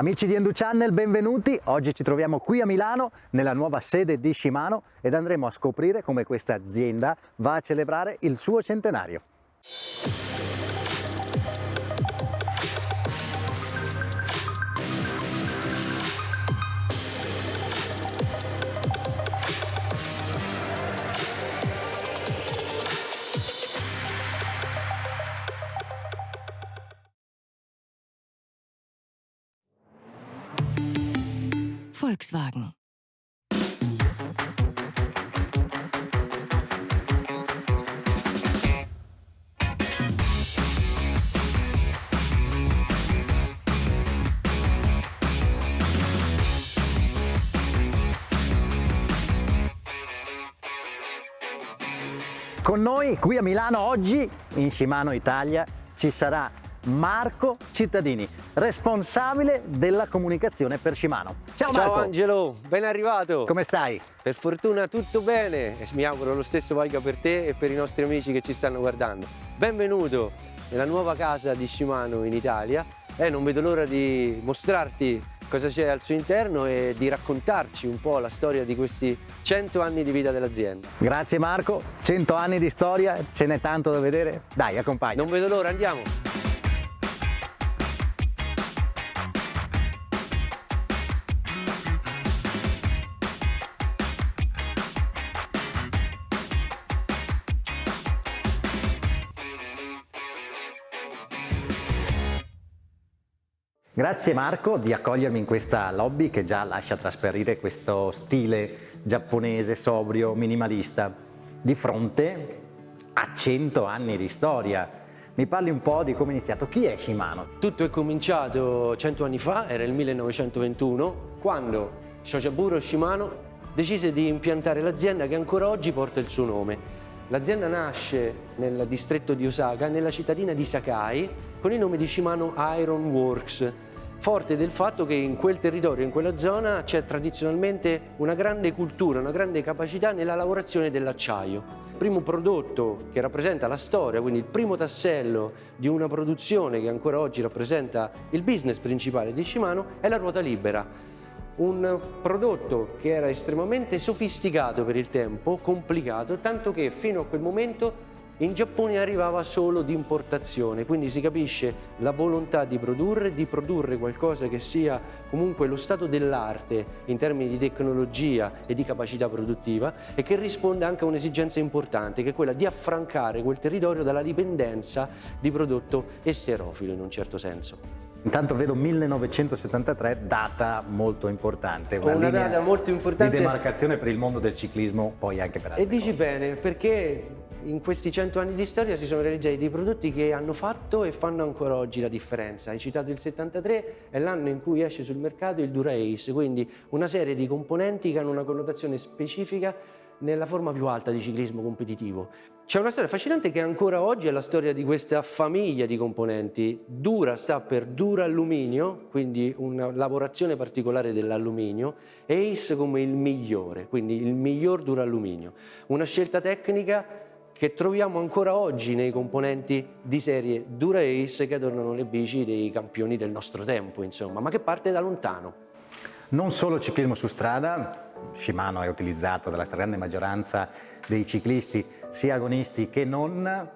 Amici di Endu Channel, benvenuti. Oggi ci troviamo qui a Milano, nella nuova sede di Shimano, ed andremo a scoprire come questa azienda va a celebrare il suo centenario. Volkswagen. Con noi qui a Milano oggi, in Shimano Italia, ci sarà Marco Cittadini, responsabile della comunicazione per Shimano. Ciao Marco! Ciao Angelo, ben arrivato! Come stai? Per fortuna tutto bene e mi auguro lo stesso valga per te e per i nostri amici che ci stanno guardando. Benvenuto nella nuova casa di Shimano in Italia e non vedo l'ora di mostrarti cosa c'è al suo interno e di raccontarci un po' la storia di questi 100 anni di vita dell'azienda. Grazie Marco, 100 anni di storia, ce n'è tanto da vedere. Dai, accompagna. Non vedo l'ora, andiamo! Grazie Marco di accogliermi in questa lobby che già lascia trasparire questo stile giapponese, sobrio, minimalista, di fronte a 100 anni di storia. Mi parli un po' di come è iniziato? Chi è Shimano? Tutto è cominciato 100 anni fa, era il 1921, quando Shojaburo Shimano decise di impiantare l'azienda che ancora oggi porta il suo nome. L'azienda nasce nel distretto di Osaka, nella cittadina di Sakai, con il nome di Shimano Iron Works, forte del fatto che in quel territorio, in quella zona, c'è tradizionalmente una grande cultura, una grande capacità nella lavorazione dell'acciaio. Il primo prodotto che rappresenta la storia, quindi il primo tassello di una produzione che ancora oggi rappresenta il business principale di Shimano, è la ruota libera. Un prodotto che era estremamente sofisticato per il tempo, complicato, tanto che fino a quel momento in Giappone arrivava solo di importazione, quindi si capisce la volontà di produrre qualcosa che sia comunque lo stato dell'arte in termini di tecnologia e di capacità produttiva e che risponda anche a un'esigenza importante, che è quella di affrancare quel territorio dalla dipendenza di prodotto esterofilo in un certo senso. Intanto vedo 1973, data molto importante. Una data molto importante. Di demarcazione per il mondo del ciclismo, poi anche per altre E dici cose. bene, perché in questi 100 anni di storia si sono realizzati dei prodotti che hanno fatto e fanno ancora oggi la differenza. Hai citato il 73, è l'anno in cui esce sul mercato il Dura-Ace, quindi una serie di componenti che hanno una connotazione specifica nella forma più alta di ciclismo competitivo. C'è una storia affascinante che ancora oggi è la storia di questa famiglia di componenti. Dura sta per Duralluminio, quindi una lavorazione particolare dell'alluminio, e Ace come il migliore, quindi il miglior Duralluminio. Una scelta tecnica che troviamo ancora oggi nei componenti di serie Dura-Ace che adornano le bici dei campioni del nostro tempo, insomma, ma che parte da lontano. Non solo ciclismo su strada, Shimano è utilizzato dalla stragrande maggioranza dei ciclisti, sia agonisti che non,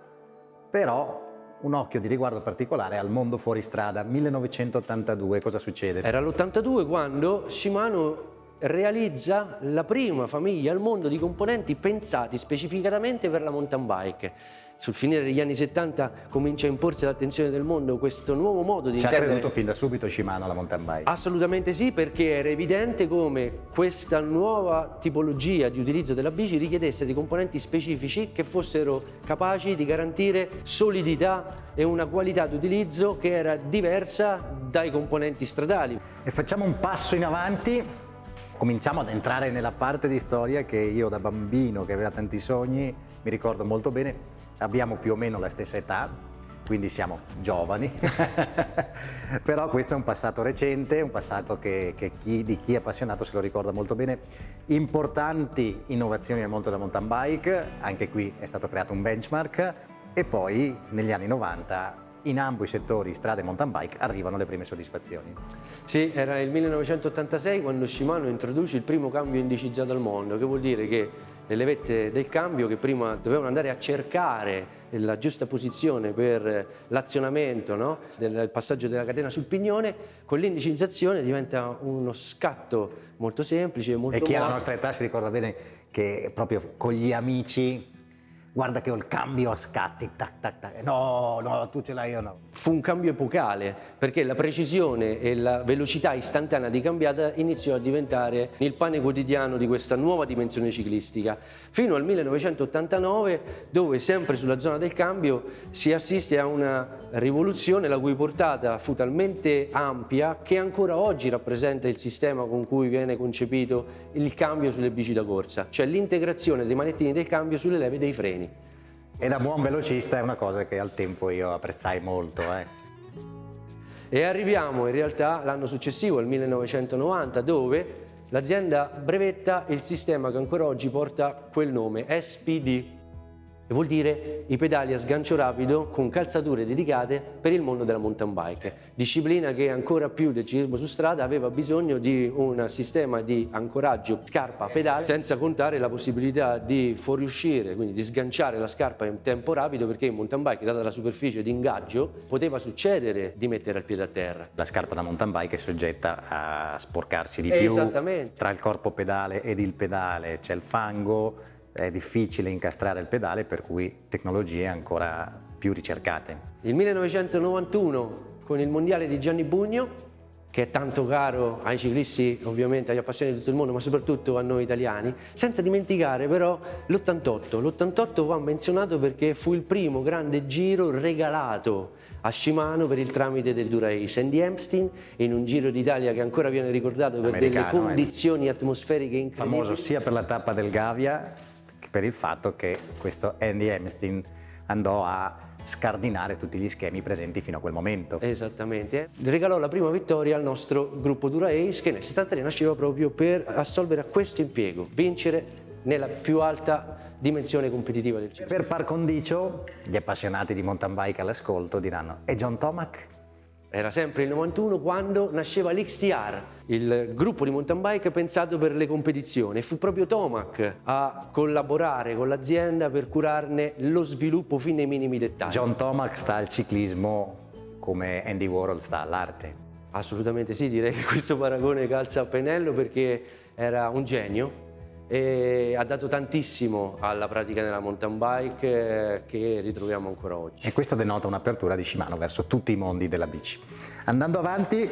però un occhio di riguardo particolare al mondo fuori strada. 1982, cosa succede? Era l'82 quando Shimano realizza la prima famiglia al mondo di componenti pensati specificatamente per la mountain bike. Sul finire degli anni 70 comincia a imporsi l'attenzione del mondo questo nuovo modo di Ci ha intendere. creduto fin da subito Shimano alla mountain bike? Assolutamente sì, perché era evidente come questa nuova tipologia di utilizzo della bici richiedesse dei componenti specifici che fossero capaci di garantire solidità e una qualità di utilizzo che era diversa dai componenti stradali. E facciamo un passo in avanti, cominciamo ad entrare nella parte di storia che io da bambino che aveva tanti sogni mi ricordo molto bene. Abbiamo più o meno la stessa età, quindi siamo giovani, però questo è un passato recente, un passato che di chi è appassionato se lo ricorda molto bene. Importanti innovazioni nel mondo della mountain bike, anche qui è stato creato un benchmark, e poi negli anni 90 in ambo i settori strada e mountain bike arrivano le prime soddisfazioni. Sì, era il 1986 quando Shimano introduce il primo cambio indicizzato al mondo, che vuol dire che le levette del cambio, che prima dovevano andare a cercare la giusta posizione per l'azionamento, no? del passaggio della catena sul pignone, con l'indicizzazione diventa uno scatto molto semplice, molto E chi ha la morbido. nostra età si ricorda bene che proprio con gli amici, guarda che ho il cambio a scatti, tac tac tac, no, tu ce l'hai io no. Fu un cambio epocale, perché la precisione e la velocità istantanea di cambiata iniziò a diventare il pane quotidiano di questa nuova dimensione ciclistica, fino al 1989, dove sempre sulla zona del cambio si assiste a una rivoluzione la cui portata fu talmente ampia che ancora oggi rappresenta il sistema con cui viene concepito il cambio sulle bici da corsa, cioè l'integrazione dei manettini del cambio sulle leve dei freni. E da buon velocista è una cosa che al tempo io apprezzai molto. E arriviamo in realtà l'anno successivo, al 1990, dove l'azienda brevetta il sistema che ancora oggi porta quel nome, SPD, che vuol dire i pedali a sgancio rapido con calzature dedicate per il mondo della mountain bike, disciplina che ancora più del ciclismo su strada aveva bisogno di un sistema di ancoraggio scarpa-pedale, senza contare la possibilità di fuoriuscire, quindi di sganciare la scarpa in tempo rapido, perché in mountain bike, data la superficie di ingaggio, poteva succedere di mettere il piede a terra. La scarpa da mountain bike è soggetta a sporcarsi di più. Esattamente. Tra il corpo pedale ed il pedale c'è il fango, è difficile incastrare il pedale, per cui tecnologie ancora più ricercate. Il 1991 con il mondiale di Gianni Bugno, che è tanto caro ai ciclisti, ovviamente agli appassionati di tutto il mondo, ma soprattutto a noi italiani, senza dimenticare però l'88. L'88 va menzionato perché fu il primo grande giro regalato a Shimano per il tramite del Dura-Ace Andy Hampstein, in un Giro d'Italia che ancora viene ricordato per delle Americano, condizioni atmosferiche incredibili. Famoso sia per la tappa del Gavia che per il fatto che questo Andy Hampstein andò a scardinare tutti gli schemi presenti fino a quel momento. Esattamente, regalò la prima vittoria al nostro gruppo Dura-Ace, che nel 73 nasceva proprio per assolvere a questo impiego, vincere nella più alta dimensione competitiva del ciclismo. Per par condicio, gli appassionati di mountain bike all'ascolto diranno: e John Tomac? Era sempre il 91 quando nasceva l'XTR, il gruppo di mountain bike pensato per le competizioni, e fu proprio Tomac a collaborare con l'azienda per curarne lo sviluppo fin nei minimi dettagli. John Tomac sta al ciclismo come Andy Warhol sta all'arte. Assolutamente sì, direi che questo paragone calza a pennello, perché era un genio e ha dato tantissimo alla pratica della mountain bike che ritroviamo ancora oggi. E questo denota un'apertura di Shimano verso tutti i mondi della bici. Andando avanti,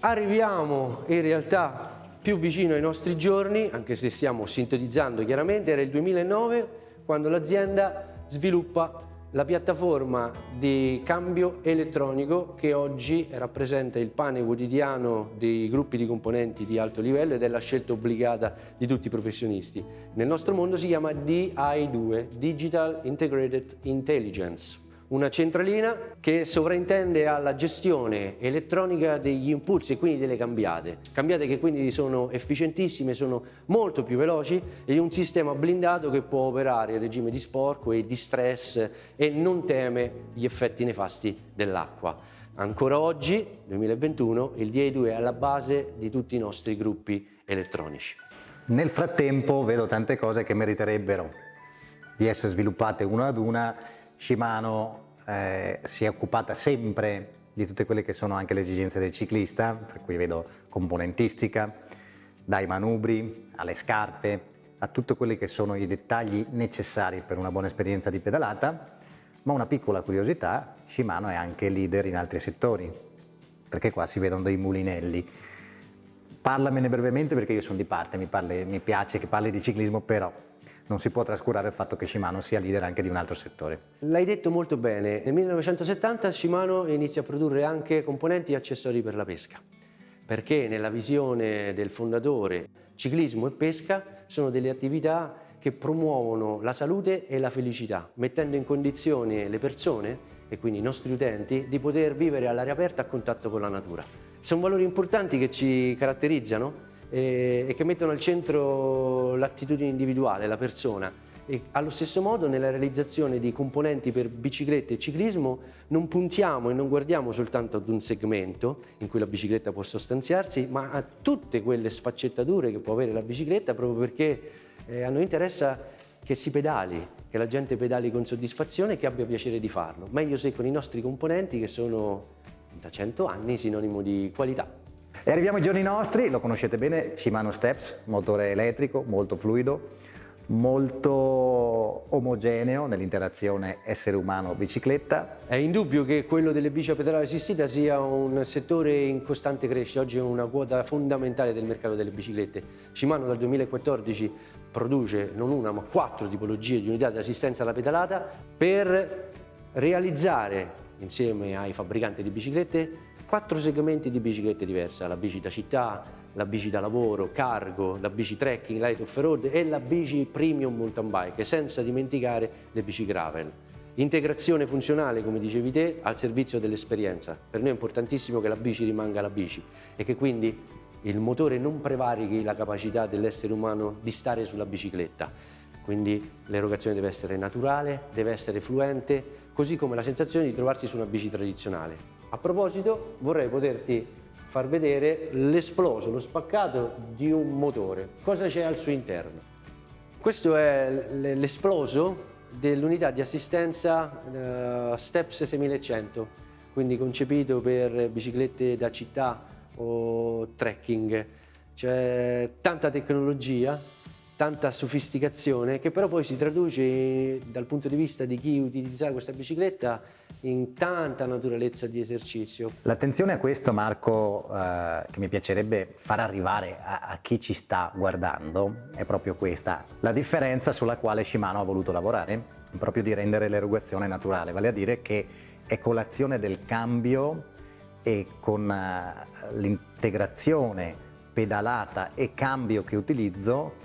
Arriviamo in realtà più vicino ai nostri giorni, anche se stiamo sintetizzando chiaramente, era il 2009 quando l'azienda sviluppa la piattaforma di cambio elettronico che oggi rappresenta il pane quotidiano dei gruppi di componenti di alto livello ed è la scelta obbligata di tutti i professionisti. Nel nostro mondo si chiama DI2, Digital Integrated Intelligence, una centralina che sovraintende alla gestione elettronica degli impulsi e quindi delle cambiate che quindi sono efficientissime, sono molto più veloci, e un sistema blindato che può operare in regime di sporco e di stress e non teme gli effetti nefasti dell'acqua. Ancora oggi, 2021, il DI2 è alla base di tutti i nostri gruppi elettronici. nel frattempo vedo tante cose che meriterebbero di essere sviluppate una ad una. Shimano si è occupata sempre di tutte quelle che sono anche le esigenze del ciclista, per cui vedo componentistica, dai manubri alle scarpe, a tutti quelli che sono i dettagli necessari per una buona esperienza di pedalata. Ma una piccola curiosità: Shimano è anche leader in altri settori, perché qua si vedono dei mulinelli. Parlamene brevemente, perché io sono di parte, mi piace che parli di ciclismo, però non si può trascurare il fatto che Shimano sia leader anche di un altro settore. L'hai detto molto bene, nel 1970 Shimano inizia a produrre anche componenti e accessori per la pesca, perché nella visione del fondatore ciclismo e pesca sono delle attività che promuovono la salute e la felicità, mettendo in condizione le persone, e quindi i nostri utenti, di poter vivere all'aria aperta a contatto con la natura. Sono valori importanti che ci caratterizzano e che mettono al centro l'attitudine individuale, la persona, E allo stesso modo nella realizzazione di componenti per biciclette e ciclismo non puntiamo e non guardiamo soltanto ad un segmento in cui la bicicletta può sostanziarsi, ma a tutte quelle sfaccettature che può avere la bicicletta, proprio perché a noi interessa che si pedali, che la gente pedali con soddisfazione e che abbia piacere di farlo. Meglio se con i nostri componenti che sono da 100 anni sinonimo di qualità. E arriviamo ai giorni nostri, lo conoscete bene, Shimano Steps, motore elettrico, molto fluido, molto omogeneo nell'interazione essere umano-bicicletta. È indubbio che quello delle bici a pedale assistita sia un settore in costante crescita, oggi è una quota fondamentale del mercato delle biciclette. Shimano dal 2014 produce non una ma 4 tipologie di unità di assistenza alla pedalata per realizzare, insieme ai fabbricanti di biciclette, 4 segmenti di biciclette diverse: la bici da città, la bici da lavoro, cargo, la bici trekking, light off-road e la bici premium mountain bike, senza dimenticare le bici gravel. Integrazione funzionale, come dicevi te, al servizio dell'esperienza. Per noi è importantissimo che la bici rimanga la bici e che quindi il motore non prevarichi la capacità dell'essere umano di stare sulla bicicletta. Quindi l'erogazione deve essere naturale, deve essere fluente, così come la sensazione di trovarsi su una bici tradizionale. A proposito, vorrei poterti far vedere l'esploso, lo spaccato di un motore. Cosa c'è al suo interno? Questo è l'esploso dell'unità di assistenza Steps 6100, quindi concepito per biciclette da città o trekking. C'è tanta tecnologia, tanta sofisticazione, che però poi si traduce dal punto di vista di chi utilizza questa bicicletta in tanta naturalezza di esercizio. L'attenzione a questo, Marco, che mi piacerebbe far arrivare a chi ci sta guardando, è proprio questa: la differenza sulla quale Shimano ha voluto lavorare, proprio di rendere l'erogazione naturale, vale a dire che è con l'azione del cambio e con l'integrazione pedalata e cambio che utilizzo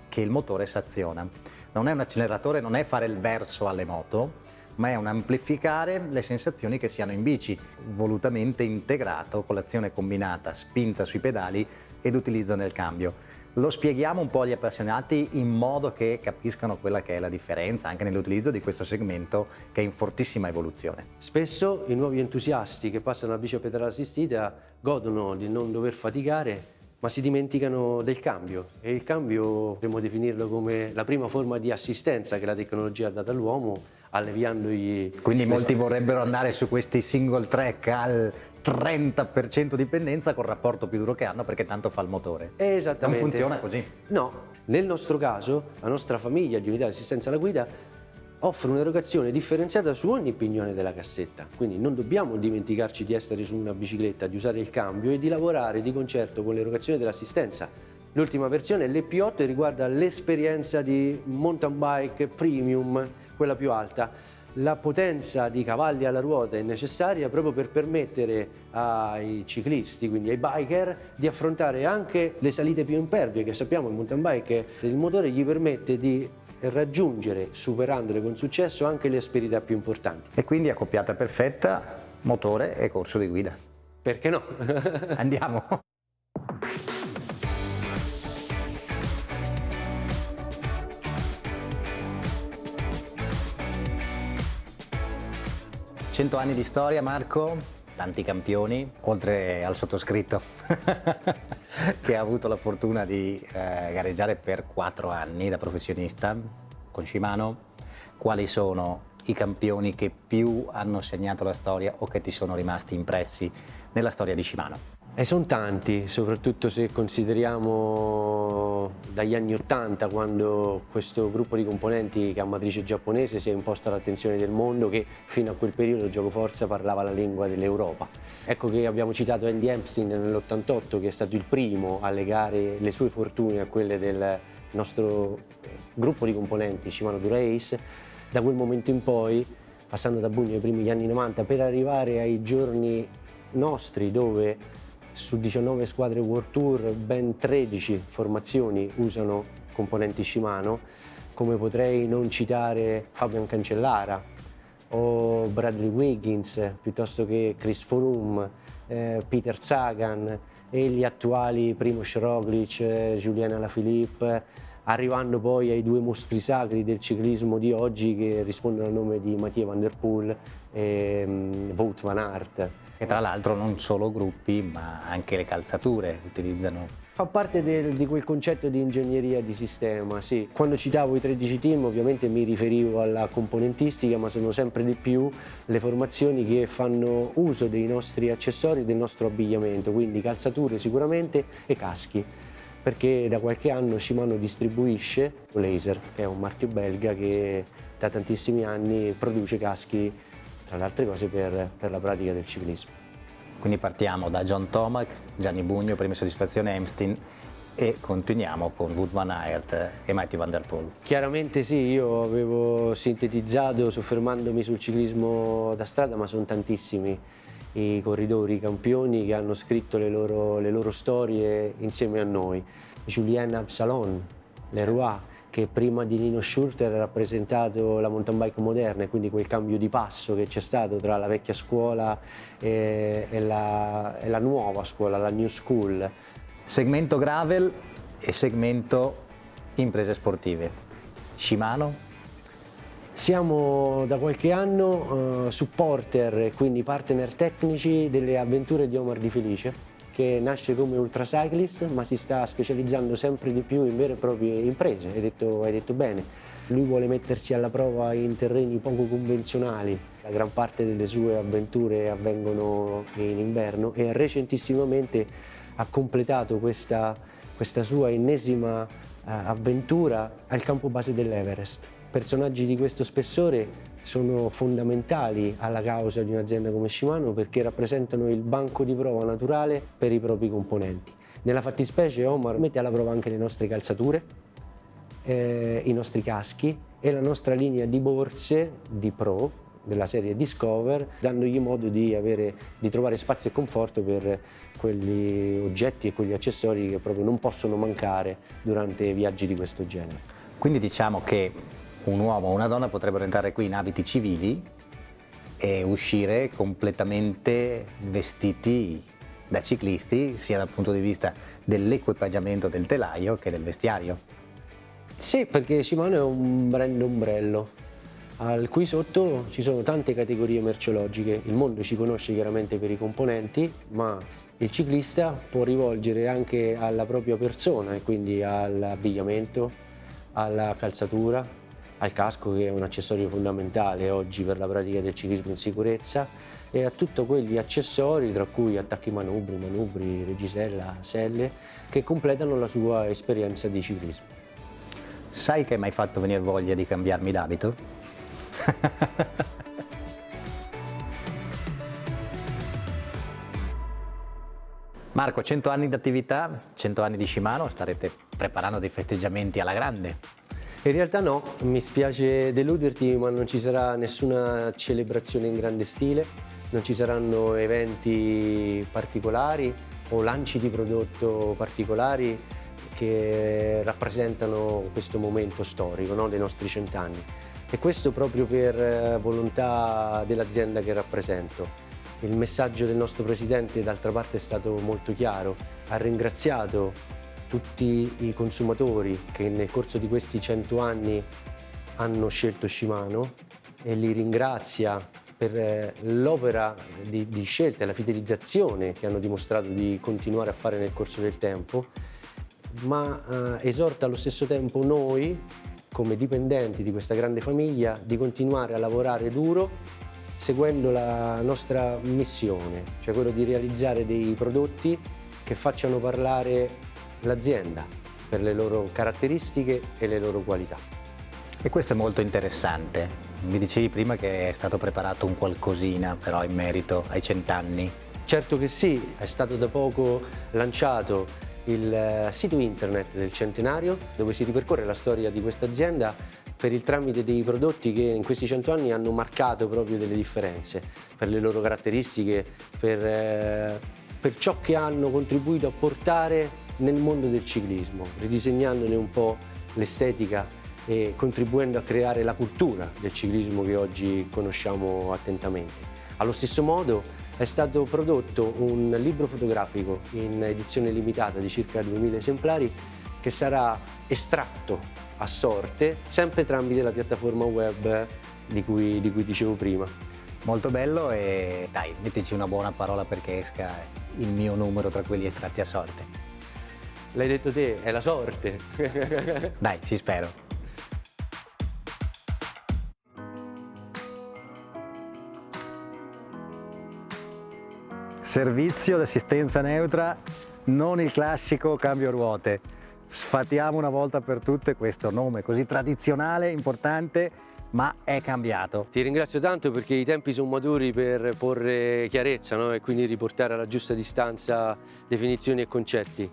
che il motore si aziona. Non è un acceleratore, non è fare il verso alle moto, ma è un amplificare le sensazioni che si hanno in bici, volutamente integrato con l'azione combinata, spinta sui pedali ed utilizzo nel cambio. Lo spieghiamo un po' agli appassionati in modo che capiscano quella che è la differenza anche nell'utilizzo di questo segmento che è in fortissima evoluzione. Spesso i nuovi entusiasti che passano alla bici a pedale assistita godono di non dover faticare, ma si dimenticano del cambio, e il cambio potremmo definirlo come la prima forma di assistenza che la tecnologia ha dato all'uomo, alleviandogli... Quindi molti vorrebbero andare su questi single track al 30% di pendenza col rapporto più duro che hanno, perché tanto fa il motore. Esattamente. Non funziona così. No, nel nostro caso la nostra famiglia di unità di assistenza alla guida offre un'erogazione differenziata su ogni pignone della cassetta, quindi non dobbiamo dimenticarci di essere su una bicicletta, di usare il cambio e di lavorare di concerto con l'erogazione dell'assistenza. L'ultima versione, l'EP8, e riguarda l'esperienza di mountain bike premium, quella più alta. La potenza di cavalli alla ruota è necessaria proprio per permettere ai ciclisti, quindi ai biker, di affrontare anche le salite più impervie, che sappiamo il mountain bike, il motore gli permette di raggiungere, superandole con successo, anche le asperità più importanti. E quindi accoppiata perfetta, motore e corso di guida. Perché no? Andiamo! «100 anni di storia, Marco, tanti campioni, oltre al sottoscritto che ha avuto la fortuna di gareggiare per 4 anni da professionista con Shimano. Quali sono i campioni che più hanno segnato la storia o che ti sono rimasti impressi nella storia di Shimano? E sono tanti, soprattutto se consideriamo dagli anni '80, quando questo gruppo di componenti che ha matrice giapponese si è imposto all'attenzione del mondo, che fino a quel periodo Giocoforza parlava la lingua dell'Europa. Ecco che abbiamo citato Andy Epstein nell'88, che è stato il primo a legare le sue fortune a quelle del nostro gruppo di componenti Shimano Dura-Ace. Da quel momento in poi, passando da Bugno ai primi degli anni '90, per arrivare ai giorni nostri, dove su 19 squadre World Tour ben 13 formazioni usano componenti Shimano, come potrei non citare Fabian Cancellara o Bradley Wiggins, piuttosto che Chris Froome, Peter Sagan e gli attuali Primož Roglič, Julian Alaphilippe, arrivando poi ai due mostri sacri del ciclismo di oggi che rispondono al nome di Mathieu van der Poel e Wout van Aert. E tra l'altro non solo gruppi, ma anche le calzature utilizzano. Fa parte di quel concetto di ingegneria di sistema, sì. Quando citavo i 13 team ovviamente mi riferivo alla componentistica, ma sono sempre di più le formazioni che fanno uso dei nostri accessori, del nostro abbigliamento, quindi calzature sicuramente e caschi, perché da qualche anno Shimano distribuisce Laser, che è un marchio belga che da tantissimi anni produce caschi, tra le altre cose per la pratica del ciclismo. Quindi partiamo da John Tomac, Gianni Bugno, prime soddisfazioni Amstel e continuiamo con Wout van Aert e Mathieu van der Poel. Chiaramente sì, io avevo sintetizzato soffermandomi sul ciclismo da strada, ma sono tantissimi i corridori, i campioni che hanno scritto le loro storie insieme a noi. Julien Absalon, Leroy, che prima di Nino Schurter ha rappresentato la mountain bike moderna e quindi quel cambio di passo che c'è stato tra la vecchia scuola e la nuova scuola, la new school. Segmento gravel e segmento imprese sportive. Shimano? Siamo da qualche anno supporter e quindi partner tecnici delle avventure di Omar Di Felice, che nasce come ultracyclist ma si sta specializzando sempre di più in vere e proprie imprese, hai detto bene. Lui vuole mettersi alla prova in terreni poco convenzionali, la gran parte delle sue avventure avvengono in inverno e recentissimamente ha completato questa sua ennesima avventura al campo base dell'Everest. Personaggi di questo spessore sono fondamentali alla causa di un'azienda come Shimano perché rappresentano il banco di prova naturale per i propri componenti. Nella fattispecie Omar mette alla prova anche le nostre calzature, i nostri caschi e la nostra linea di borse di Pro della serie Discover, dandogli modo di trovare spazio e conforto per quegli oggetti e quegli accessori che proprio non possono mancare durante viaggi di questo genere. Quindi diciamo che un uomo o una donna potrebbero entrare qui in abiti civili e uscire completamente vestiti da ciclisti, sia dal punto di vista dell'equipaggiamento del telaio che del vestiario. Sì, perché Shimano è un brand ombrello, al cui sotto ci sono tante categorie merceologiche. Il mondo ci conosce chiaramente per i componenti, ma il ciclista può rivolgere anche alla propria persona e quindi all'abbigliamento, alla calzatura, al casco che è un accessorio fondamentale oggi per la pratica del ciclismo in sicurezza e a tutti quegli accessori tra cui attacchi manubri, regisella, selle che completano la sua esperienza di ciclismo. Sai che mi hai fatto venire voglia di cambiarmi d'abito? Marco, 100 anni di attività, 100 anni di Shimano, starete preparando dei festeggiamenti alla grande. In realtà no, mi spiace deluderti, ma non ci sarà nessuna celebrazione in grande stile, non ci saranno eventi particolari o lanci di prodotto particolari che rappresentano questo momento storico, no, dei nostri 100 anni. E questo proprio per volontà dell'azienda che rappresento. Il messaggio del nostro presidente d'altra parte è stato molto chiaro, ha ringraziato tutti i consumatori che nel corso di questi 100 anni hanno scelto Shimano e li ringrazia per l'opera di scelta e la fidelizzazione che hanno dimostrato di continuare a fare nel corso del tempo, ma esorta allo stesso tempo noi, come dipendenti di questa grande famiglia, di continuare a lavorare duro seguendo la nostra missione, cioè quello di realizzare dei prodotti che facciano parlare l'azienda per le loro caratteristiche e le loro qualità. E questo è molto interessante. Mi dicevi prima che è stato preparato un qualcosina però in merito ai 100 anni. Certo che sì, è stato da poco lanciato il sito internet del centenario dove si ripercorre la storia di questa azienda per il tramite dei prodotti che in questi 100 anni hanno marcato proprio delle differenze per le loro caratteristiche, per ciò che hanno contribuito a portare nel mondo del ciclismo, ridisegnandone un po' l'estetica e contribuendo a creare la cultura del ciclismo che oggi conosciamo attentamente. Allo stesso modo è stato prodotto un libro fotografico in edizione limitata di circa 2000 esemplari che sarà estratto a sorte, sempre tramite la piattaforma web di cui dicevo prima. Molto bello, e dai, mettici una buona parola perché esca il mio numero tra quelli estratti a sorte. L'hai detto te, è la sorte. Dai, ci spero. Servizio d'assistenza neutra, non il classico cambio ruote. Sfatiamo una volta per tutte questo nome così tradizionale, importante, ma è cambiato. Ti ringrazio tanto perché i tempi sono maturi per porre chiarezza, no? E quindi riportare alla giusta distanza definizioni e concetti.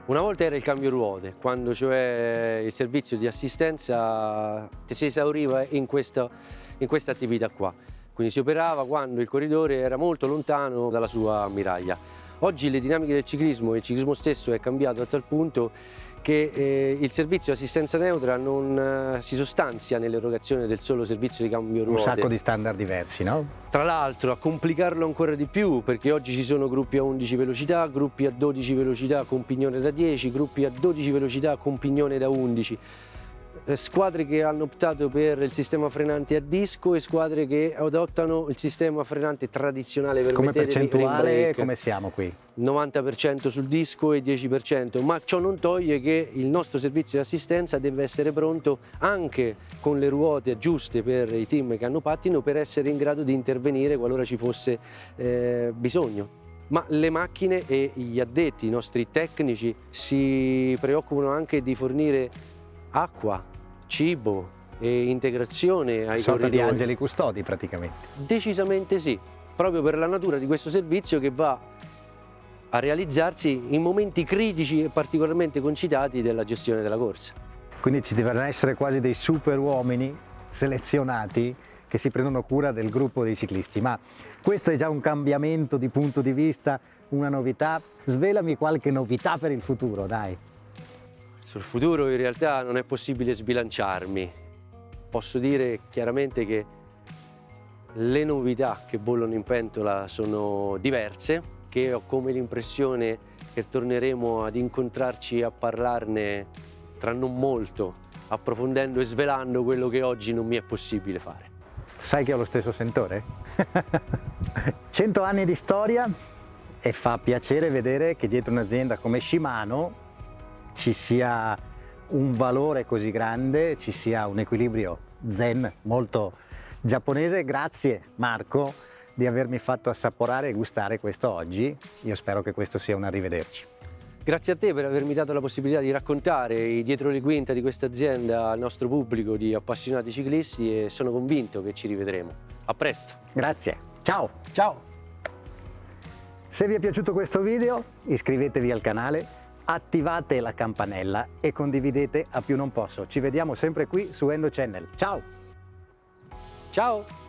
Una volta era il cambio ruote, quando cioè il servizio di assistenza si esauriva in questa attività qua. Quindi si operava quando il corridore era molto lontano dalla sua ammiraglia. Oggi le dinamiche del ciclismo e il ciclismo stesso è cambiato a tal punto che il servizio di assistenza neutra non si sostanzia nell'erogazione del solo servizio di cambio ruote. Un sacco di standard diversi, no? Tra l'altro, a complicarlo ancora di più, perché oggi ci sono gruppi a 11 velocità, gruppi a 12 velocità con pignone da 10, gruppi a 12 velocità con pignone da 11. Squadre che hanno optato per il sistema frenante a disco e squadre che adottano il sistema frenante tradizionale. Come percentuale come siamo qui? 90% sul disco e 10%, ma ciò non toglie che il nostro servizio di assistenza deve essere pronto anche con le ruote giuste per i team che hanno pattino, per essere in grado di intervenire qualora ci fosse bisogno. Ma le macchine e gli addetti, i nostri tecnici, si preoccupano anche di fornire acqua, cibo e integrazione ai Sorta corridori. di angeli custodi praticamente. Decisamente sì, proprio per la natura di questo servizio che va a realizzarsi in momenti critici e particolarmente concitati della gestione della corsa. Quindi ci devono essere quasi dei super uomini selezionati che si prendono cura del gruppo dei ciclisti, ma questo è già un cambiamento di punto di vista, una novità. Svelami qualche novità per il futuro, dai. Sul futuro in realtà non è possibile sbilanciarmi. Posso dire chiaramente che le novità che bollono in pentola sono diverse, che ho come l'impressione che torneremo ad incontrarci a parlarne tra non molto, approfondendo e svelando quello che oggi non mi è possibile fare. Sai che ho lo stesso sentore? 100 anni di storia, e fa piacere vedere che dietro un'azienda come Shimano ci sia un valore così grande, ci sia un equilibrio zen molto giapponese. Grazie Marco di avermi fatto assaporare e gustare questo oggi. Io spero che questo sia un arrivederci. Grazie a te per avermi dato la possibilità di raccontare i dietro le quinte di questa azienda al nostro pubblico di appassionati ciclisti, e sono convinto che ci rivedremo. A presto! Grazie, ciao! Ciao! Se vi è piaciuto questo video iscrivetevi al canale, attivate la campanella e condividete a più non posso. Ci vediamo sempre qui su Endo Channel. Ciao! Ciao!